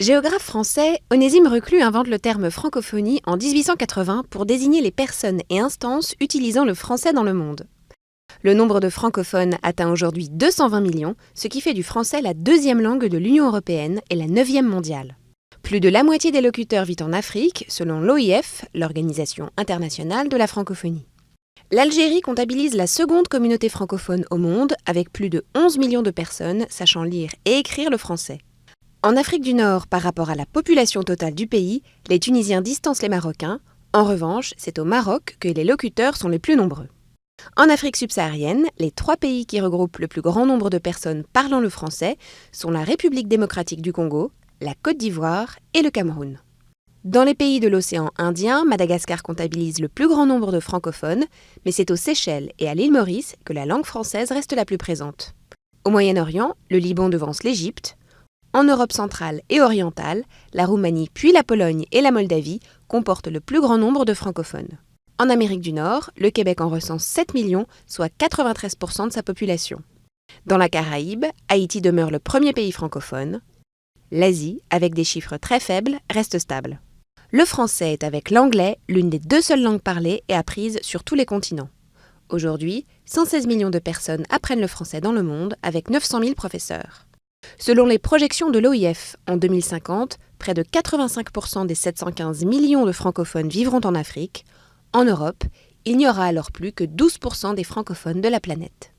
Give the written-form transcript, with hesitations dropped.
Géographe français, Onésime Reclus invente le terme francophonie en 1880 pour désigner les personnes et instances utilisant le français dans le monde. Le nombre de francophones atteint aujourd'hui 220 millions, ce qui fait du français la deuxième langue de l'Union européenne et la 9e mondiale. Plus de la moitié des locuteurs vit en Afrique, selon l'OIF, l'Organisation internationale de la francophonie. L'Algérie comptabilise la seconde communauté francophone au monde, avec plus de 11 millions de personnes sachant lire et écrire le français. En Afrique du Nord, par rapport à la population totale du pays, les Tunisiens distancent les Marocains. En revanche, c'est au Maroc que les locuteurs sont les plus nombreux. En Afrique subsaharienne, les 3 pays qui regroupent le plus grand nombre de personnes parlant le français sont la République démocratique du Congo, la Côte d'Ivoire et le Cameroun. Dans les pays de l'océan Indien, Madagascar comptabilise le plus grand nombre de francophones, mais c'est aux Seychelles et à l'île Maurice que la langue française reste la plus présente. Au Moyen-Orient, le Liban devance l'Égypte. En Europe centrale et orientale, la Roumanie puis la Pologne et la Moldavie comportent le plus grand nombre de francophones. En Amérique du Nord, le Québec en recense 7 millions, soit 93% de sa population. Dans la Caraïbe, Haïti demeure le premier pays francophone. L'Asie, avec des chiffres très faibles, reste stable. Le français est avec l'anglais l'une des 2 seules langues parlées et apprises sur tous les continents. Aujourd'hui, 116 millions de personnes apprennent le français dans le monde, avec 900 000 professeurs. Selon les projections de l'OIF, en 2050, près de 85% des 715 millions de francophones vivront en Afrique. En Europe, il n'y aura alors plus que 12% des francophones de la planète.